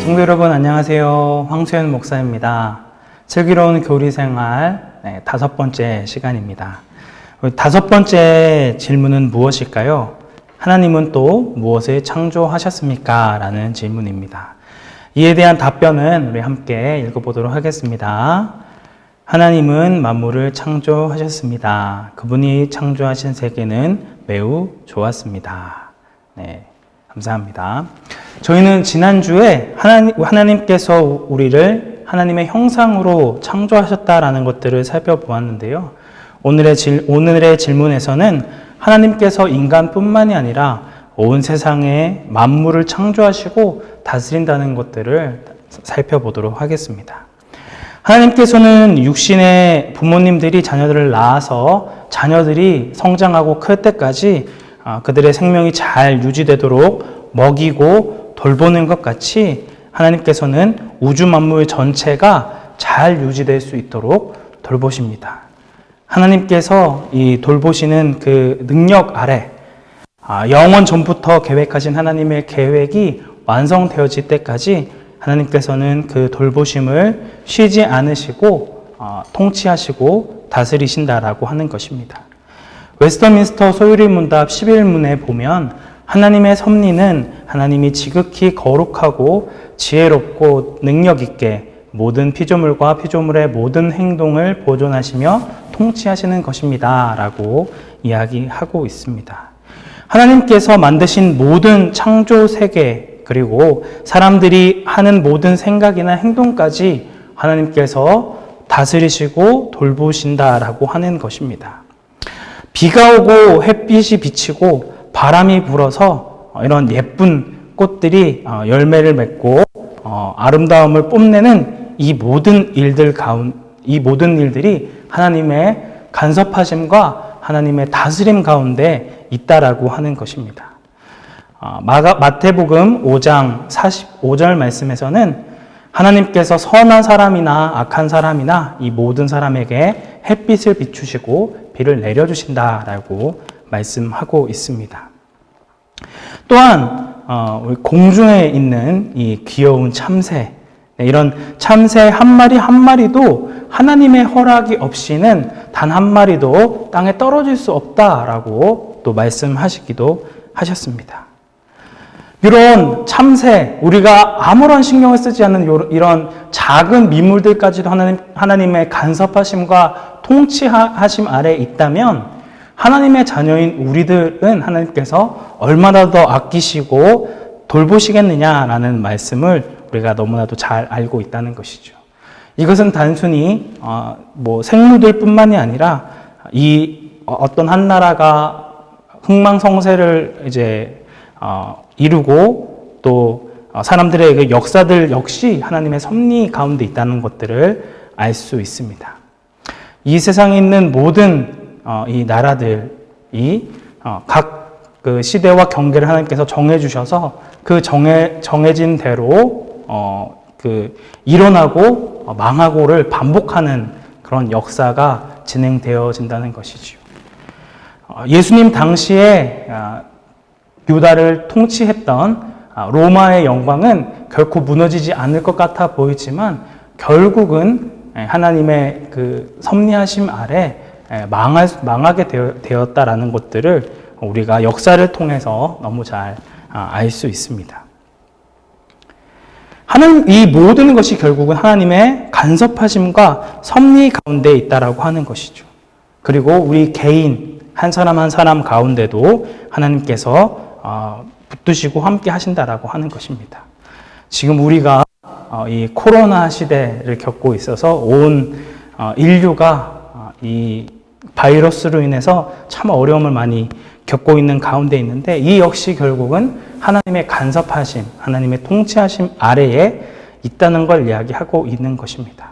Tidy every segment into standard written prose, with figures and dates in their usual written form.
성도 여러분 안녕하세요. 황수현 목사입니다. 슬기로운 교리생활 5번째 시간입니다. 5번째 질문은 무엇일까요? 하나님은 또 무엇을 창조하셨습니까? 라는 질문입니다. 이에 대한 답변은 우리 함께 읽어보도록 하겠습니다. 하나님은 만물을 창조하셨습니다. 그분이 창조하신 세계는 매우 좋았습니다. 네, 감사합니다. 저희는 지난주에 하나님께서 우리를 하나님의 형상으로 창조하셨다라는 것들을 살펴보았는데요. 오늘의 질문에서는 하나님께서 인간뿐만이 아니라 온 세상의 만물을 창조하시고 다스린다는 것들을 살펴보도록 하겠습니다. 하나님께서는 육신의 부모님들이 자녀들을 낳아서 자녀들이 성장하고 클 때까지 그들의 생명이 잘 유지되도록 먹이고 돌보는 것 같이 하나님께서는 우주 만물 전체가 잘 유지될 수 있도록 돌보십니다. 하나님께서 이 돌보시는 그 능력 아래 영원 전부터 계획하신 하나님의 계획이 완성되어질 때까지 하나님께서는 그 돌보심을 쉬지 않으시고 통치하시고 다스리신다라고 하는 것입니다. 웨스터민스터 소유리 문답 11문에 보면 하나님의 섭리는 하나님이 지극히 거룩하고 지혜롭고 능력 있게 모든 피조물과 피조물의 모든 행동을 보존하시며 통치하시는 것입니다. 라고 이야기하고 있습니다. 하나님께서 만드신 모든 창조 세계 그리고 사람들이 하는 모든 생각이나 행동까지 하나님께서 다스리시고 돌보신다라고 하는 것입니다. 비가 오고 햇빛이 비치고 바람이 불어서 이런 예쁜 꽃들이 열매를 맺고 아름다움을 뽐내는 이 모든 일들이 하나님의 간섭하심과 하나님의 다스림 가운데 있다라고 하는 것입니다. 마태복음 5장 45절 말씀에서는 하나님께서 선한 사람이나 악한 사람이나 이 모든 사람에게 햇빛을 비추시고 비를 내려주신다라고 말씀하고 있습니다. 또한 우리 공중에 있는 이 귀여운 참새, 이런 참새 한 마리 한 마리도 하나님의 허락이 없이는 단 한 마리도 땅에 떨어질 수 없다라고 또 말씀하시기도 하셨습니다. 이런 참새, 우리가 아무런 신경을 쓰지 않는 이런 작은 미물들까지도 하나님의 간섭하심과 통치하심 아래에 있다면 하나님의 자녀인 우리들은 하나님께서 얼마나 더 아끼시고 돌보시겠느냐라는 말씀을 우리가 너무나도 잘 알고 있다는 것이죠. 이것은 단순히 생물들뿐만이 아니라 이 어떤 한 나라가 흥망성쇠를 이루고 또 사람들의 그 역사들 역시 하나님의 섭리 가운데 있다는 것들을 알 수 있습니다. 이 세상에 있는 모든 이 나라들이 각 그 시대와 경계를 하나님께서 정해주셔서 그 정해진 대로 일어나고 망하고를 반복하는 그런 역사가 진행되어진다는 것이지요. 예수님 당시에 유다를 통치했던 로마의 영광은 결코 무너지지 않을 것 같아 보이지만 결국은 하나님의 그 섭리하심 아래 망하게 되었다라는 것들을 우리가 역사를 통해서 너무 잘 알 수 있습니다. 이 모든 것이 결국은 하나님의 간섭하심과 섭리 가운데 있다라고 하는 것이죠. 그리고 우리 개인 한 사람 한 사람 가운데도 하나님께서 붙드시고 함께 하신다라고 하는 것입니다. 지금 우리가 이 코로나 시대를 겪고 있어서 온 인류가 이 바이러스로 인해서 참 어려움을 많이 겪고 있는 가운데 있는데 이 역시 결국은 하나님의 간섭하심, 하나님의 통치하심 아래에 있다는 걸 이야기하고 있는 것입니다.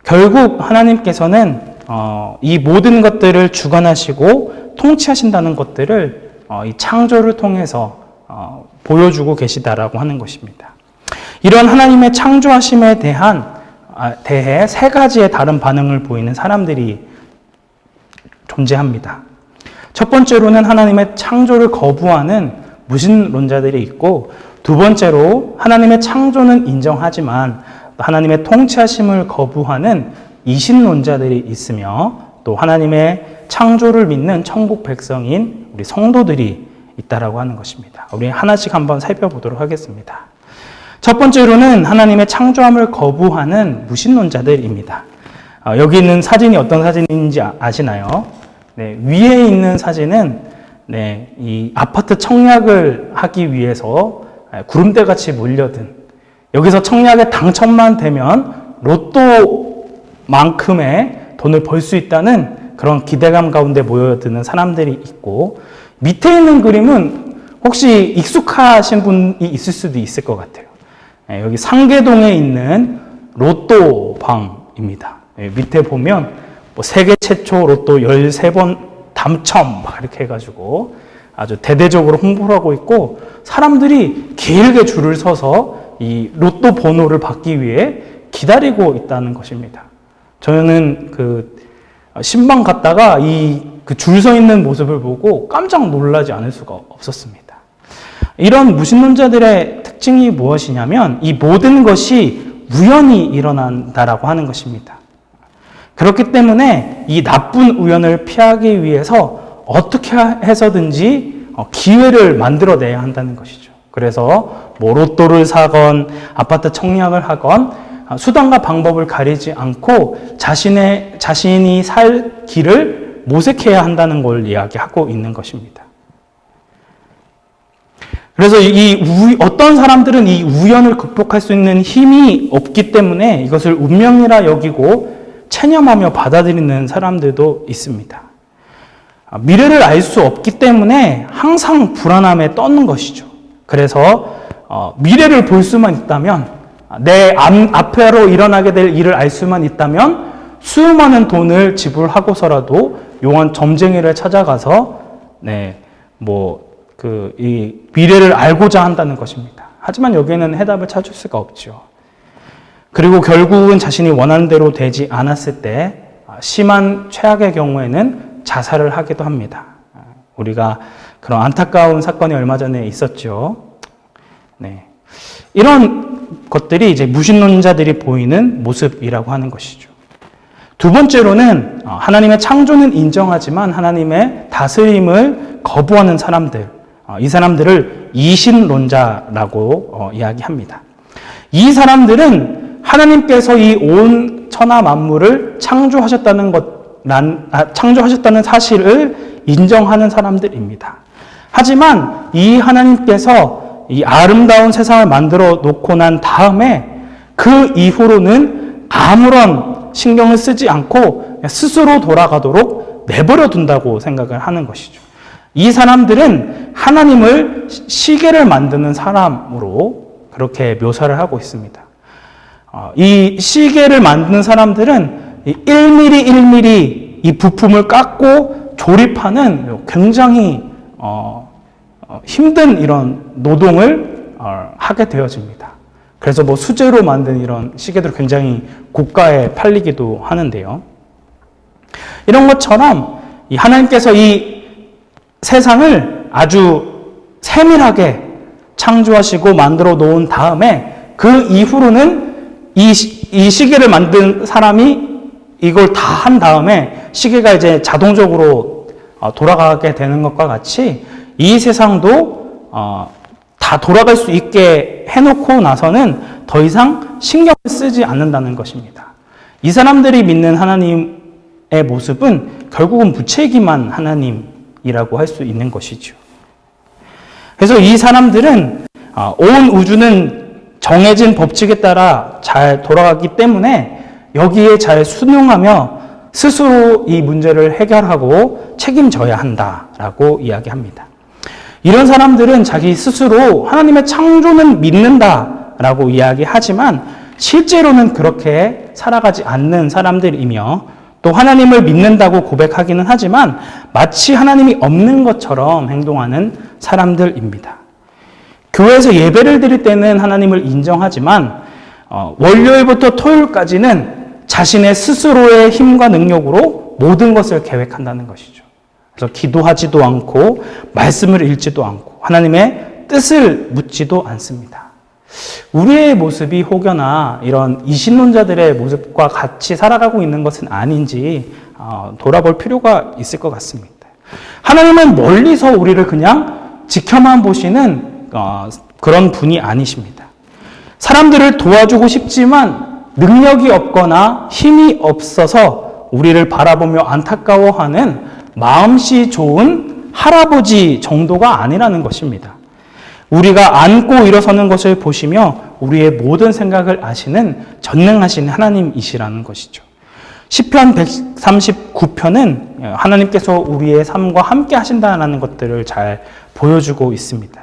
결국 하나님께서는 이 모든 것들을 주관하시고 통치하신다는 것들을 이 창조를 통해서 보여주고 계시다라고 하는 것입니다. 이런 하나님의 창조하심에 대해 세 가지의 다른 반응을 보이는 사람들이 존재합니다. 첫 번째로는 하나님의 창조를 거부하는 무신론자들이 있고, 두 번째로 하나님의 창조는 인정하지만 하나님의 통치하심을 거부하는 이신론자들이 있으며 또 하나님의 창조를 믿는 천국 백성인 우리 성도들이 있다라고 하는 것입니다. 우리 하나씩 한번 살펴보도록 하겠습니다. 첫 번째로는 하나님의 창조함을 거부하는 무신론자들입니다. 여기 있는 사진이 어떤 사진인지 아시나요? 네, 위에 있는 사진은 이 아파트 청약을 하기 위해서 구름대같이 몰려든, 여기서 청약에 당첨만 되면 로또만큼의 돈을 벌 수 있다는 그런 기대감 가운데 모여드는 사람들이 있고, 밑에 있는 그림은 혹시 익숙하신 분이 있을 수도 있을 것 같아요. 여기 상계동에 있는 로또방입니다. 밑에 보면 세계 최초 로또 13번 당첨 막 이렇게 해가지고 아주 대대적으로 홍보를 하고 있고, 사람들이 길게 줄을 서서 이 로또 번호를 받기 위해 기다리고 있다는 것입니다. 저는 신방 갔다가 줄 서 있는 모습을 보고 깜짝 놀라지 않을 수가 없었습니다. 이런 무신론자들의 특징이 무엇이냐면 이 모든 것이 우연히 일어난다라고 하는 것입니다. 그렇기 때문에 이 나쁜 우연을 피하기 위해서 어떻게 해서든지 기회를 만들어내야 한다는 것이죠. 그래서 로또를 사건 아파트 청약을 하건 수단과 방법을 가리지 않고 자신이 살 길을 모색해야 한다는 걸 이야기하고 있는 것입니다. 그래서 어떤 사람들은 이 우연을 극복할 수 있는 힘이 없기 때문에 이것을 운명이라 여기고 체념하며 받아들이는 사람들도 있습니다. 미래를 알 수 없기 때문에 항상 불안함에 떠는 것이죠. 그래서 미래를 볼 수만 있다면, 내 앞으로 일어나게 될 일을 알 수만 있다면 수많은 돈을 지불하고서라도 용한 점쟁이를 찾아가서 이 미래를 알고자 한다는 것입니다. 하지만 여기에는 해답을 찾을 수가 없죠. 그리고 결국은 자신이 원하는 대로 되지 않았을 때 심한 최악의 경우에는 자살을 하기도 합니다. 우리가 그런 안타까운 사건이 얼마 전에 있었죠. 이런 것들이 이제 무신론자들이 보이는 모습이라고 하는 것이죠. 두 번째로는 하나님의 창조는 인정하지만 하나님의 다스림을 거부하는 사람들, 이 사람들을 이신론자라고 이야기합니다. 이 사람들은 하나님께서 이 온 천하 만물을 창조하셨다는 사실을 인정하는 사람들입니다. 하지만 이 하나님께서 이 아름다운 세상을 만들어 놓고 난 다음에 그 이후로는 아무런 신경을 쓰지 않고 스스로 돌아가도록 내버려 둔다고 생각을 하는 것이죠. 이 사람들은 하나님을 시계를 만드는 사람으로 그렇게 묘사를 하고 있습니다. 이 시계를 만드는 사람들은 1mm 1mm 이 부품을 깎고 조립하는 굉장히 힘든 이런 노동을 하게 되어집니다. 그래서 수제로 만든 이런 시계들 굉장히 고가에 팔리기도 하는데요. 이런 것처럼 하나님께서 이 세상을 아주 세밀하게 창조하시고 만들어 놓은 다음에 그 이후로는 이 시계를 만든 사람이 이걸 다 한 다음에 시계가 이제 자동적으로 돌아가게 되는 것과 같이 이 세상도 다 돌아갈 수 있게 해놓고 나서는 더 이상 신경을 쓰지 않는다는 것입니다. 이 사람들이 믿는 하나님의 모습은 결국은 무책임한 하나님이라고 할 수 있는 것이죠. 그래서 이 사람들은 온 우주는 정해진 법칙에 따라 잘 돌아가기 때문에 여기에 잘 순응하며 스스로 이 문제를 해결하고 책임져야 한다라고 이야기합니다. 이런 사람들은 자기 스스로 하나님의 창조는 믿는다라고 이야기하지만 실제로는 그렇게 살아가지 않는 사람들이며 또 하나님을 믿는다고 고백하기는 하지만 마치 하나님이 없는 것처럼 행동하는 사람들입니다. 교회에서 예배를 드릴 때는 하나님을 인정하지만 월요일부터 토요일까지는 자신의 스스로의 힘과 능력으로 모든 것을 계획한다는 것이죠. 그래서 기도하지도 않고 말씀을 읽지도 않고 하나님의 뜻을 묻지도 않습니다. 우리의 모습이 혹여나 이런 이신론자들의 모습과 같이 살아가고 있는 것은 아닌지 돌아볼 필요가 있을 것 같습니다. 하나님은 멀리서 우리를 그냥 지켜만 보시는 그런 분이 아니십니다. 사람들을 도와주고 싶지만 능력이 없거나 힘이 없어서 우리를 바라보며 안타까워하는 마음씨 좋은 할아버지 정도가 아니라는 것입니다. 우리가 앉고 일어서는 것을 보시며 우리의 모든 생각을 아시는 전능하신 하나님이시라는 것이죠. 시편 139편은 하나님께서 우리의 삶과 함께 하신다는 것들을 잘 보여주고 있습니다.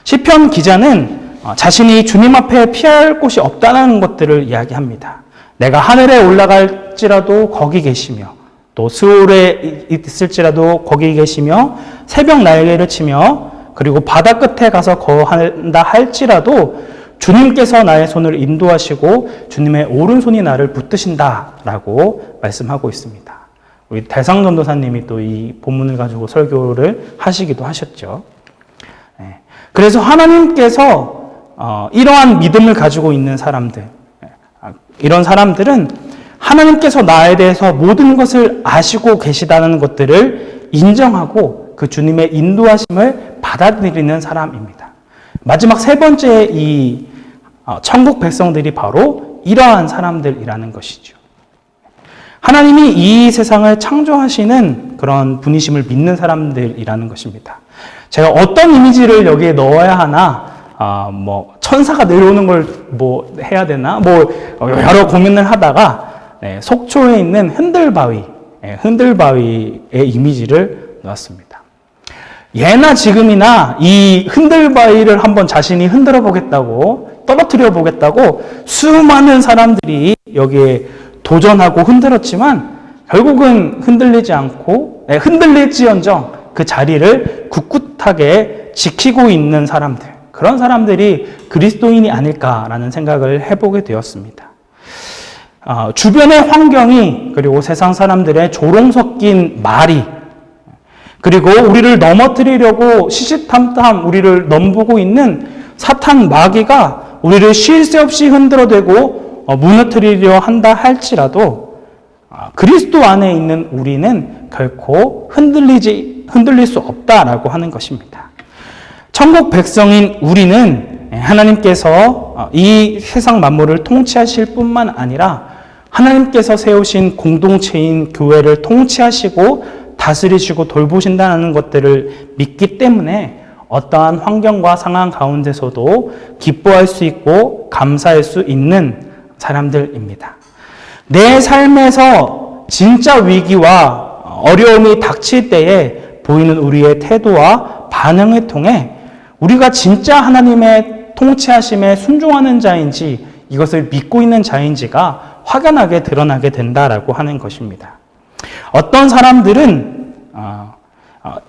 시편 기자는 자신이 주님 앞에 피할 곳이 없다는 것들을 이야기합니다. 내가 하늘에 올라갈지라도 거기 계시며 또 스올에 있을지라도 거기 계시며 새벽 날개를 치며 그리고 바다 끝에 가서 거한다 할지라도 주님께서 나의 손을 인도하시고 주님의 오른손이 나를 붙드신다라고 말씀하고 있습니다. 우리 대상 전도사님이 또 이 본문을 가지고 설교를 하시기도 하셨죠. 그래서 하나님께서 이러한 믿음을 가지고 있는 사람들, 이런 사람들은 하나님께서 나에 대해서 모든 것을 아시고 계시다는 것들을 인정하고 그 주님의 인도하심을 받아들이는 사람입니다. 마지막 세 번째 이 천국 백성들이 바로 이러한 사람들이라는 것이죠. 하나님이 이 세상을 창조하시는 그런 분이심을 믿는 사람들이라는 것입니다. 제가 어떤 이미지를 여기에 넣어야 하나, 천사가 내려오는 걸 해야 되나, 여러 고민을 하다가, 속초에 있는 흔들바위의 이미지를 넣었습니다. 예나 지금이나 이 흔들바위를 한번 자신이 흔들어 보겠다고, 떨어뜨려 보겠다고 수많은 사람들이 여기에 도전하고 흔들었지만 결국은 흔들리지 않고, 흔들릴지언정 그 자리를 굳굳하게 지키고 있는 사람들, 그런 사람들이 그리스도인이 아닐까라는 생각을 해보게 되었습니다. 주변의 환경이, 그리고 세상 사람들의 조롱 섞인 말이, 그리고 우리를 넘어뜨리려고 시시탐탐 우리를 넘보고 있는 사탄 마귀가 우리를 쉴 새 없이 흔들어대고 무너뜨리려 한다 할지라도 그리스도 안에 있는 우리는 결코 흔들릴 수 없다라고 하는 것입니다. 천국 백성인 우리는 하나님께서 이 세상 만물을 통치하실 뿐만 아니라 하나님께서 세우신 공동체인 교회를 통치하시고 다스리시고 돌보신다는 것들을 믿기 때문에 어떠한 환경과 상황 가운데서도 기뻐할 수 있고 감사할 수 있는 사람들입니다. 내 삶에서 진짜 위기와 어려움이 닥칠 때에 보이는 우리의 태도와 반응을 통해 우리가 진짜 하나님의 통치하심에 순종하는 자인지 이것을 믿고 있는 자인지가 확연하게 드러나게 된다라고 하는 것입니다. 어떤 사람들은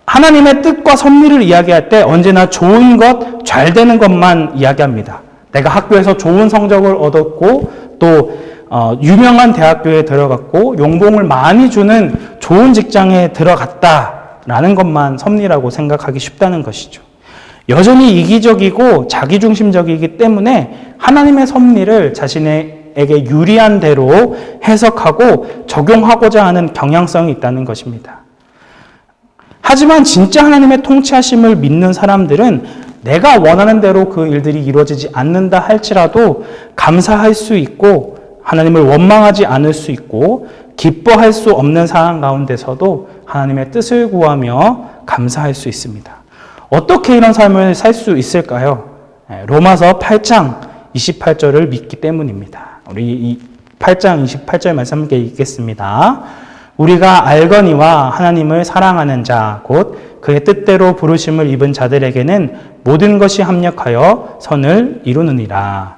하나님의 뜻과 섭리를 이야기할 때 언제나 좋은 것, 잘 되는 것만 이야기합니다. 내가 학교에서 좋은 성적을 얻었고 또 유명한 대학교에 들어갔고 용봉을 많이 주는 좋은 직장에 들어갔다라는 것만 섭리라고 생각하기 쉽다는 것이죠. 여전히 이기적이고 자기중심적이기 때문에 하나님의 섭리를 자신에게 유리한 대로 해석하고 적용하고자 하는 경향성이 있다는 것입니다. 하지만 진짜 하나님의 통치하심을 믿는 사람들은 내가 원하는 대로 그 일들이 이루어지지 않는다 할지라도 감사할 수 있고 하나님을 원망하지 않을 수 있고 기뻐할 수 없는 상황 가운데서도 하나님의 뜻을 구하며 감사할 수 있습니다. 어떻게 이런 삶을 살 수 있을까요? 로마서 8장 28절을 믿기 때문입니다. 우리 이 8장 28절 말씀 함께 읽겠습니다. 우리가 알거니와 하나님을 사랑하는 자, 곧 그의 뜻대로 부르심을 입은 자들에게는 모든 것이 합력하여 선을 이루느니라.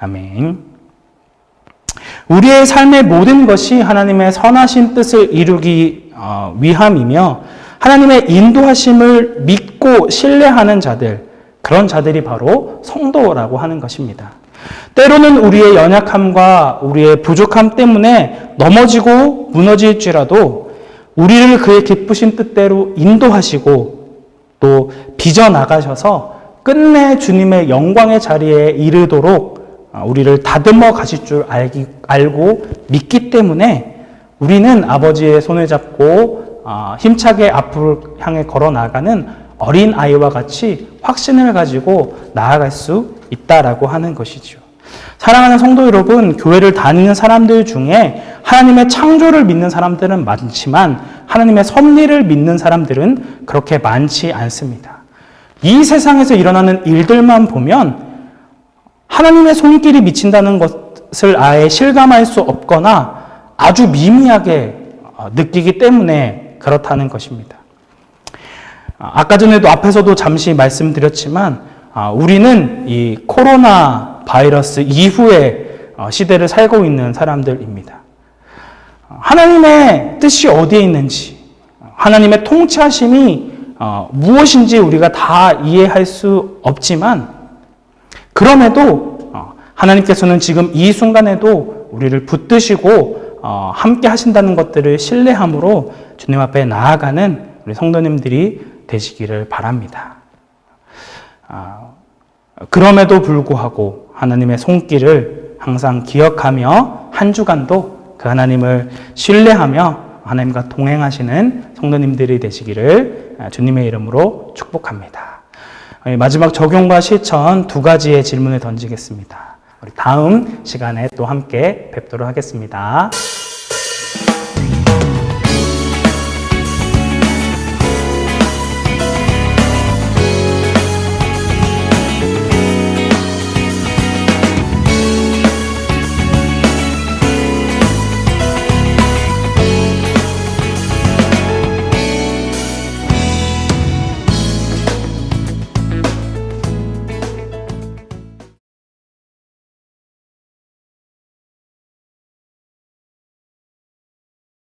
아멘. 우리의 삶의 모든 것이 하나님의 선하신 뜻을 이루기 위함이며 하나님의 인도하심을 믿고 신뢰하는 자들, 그런 자들이 바로 성도라고 하는 것입니다. 때로는 우리의 연약함과 우리의 부족함 때문에 넘어지고 무너질지라도 우리를 그의 기쁘신 뜻대로 인도하시고 또 빚어나가셔서 끝내 주님의 영광의 자리에 이르도록 우리를 다듬어 가실 줄 알고 믿기 때문에 우리는 아버지의 손을 잡고 힘차게 앞으로 향해 걸어 나가는 어린 아이와 같이 확신을 가지고 나아갈 수 있다라고 하는 것이죠. 사랑하는 성도 여러분, 교회를 다니는 사람들 중에 하나님의 창조를 믿는 사람들은 많지만 하나님의 섭리를 믿는 사람들은 그렇게 많지 않습니다. 이 세상에서 일어나는 일들만 보면 하나님의 손길이 미친다는 것을 아예 실감할 수 없거나 아주 미미하게 느끼기 때문에 그렇다는 것입니다. 아까 전에도 앞에서도 잠시 말씀드렸지만 우리는 이 코로나 바이러스 이후의 시대를 살고 있는 사람들입니다. 하나님의 뜻이 어디에 있는지, 하나님의 통치하심이 무엇인지 우리가 다 이해할 수 없지만 그럼에도 하나님께서는 지금 이 순간에도 우리를 붙드시고 함께 하신다는 것들을 신뢰함으로 주님 앞에 나아가는 우리 성도님들이 되시기를 바랍니다. 그럼에도 불구하고 하나님의 손길을 항상 기억하며 한 주간도 그 하나님을 신뢰하며 하나님과 동행하시는 성도님들이 되시기를 주님의 이름으로 축복합니다. 마지막 적용과 실천 두 가지의 질문을 던지겠습니다. 우리 다음 시간에 또 함께 뵙도록 하겠습니다.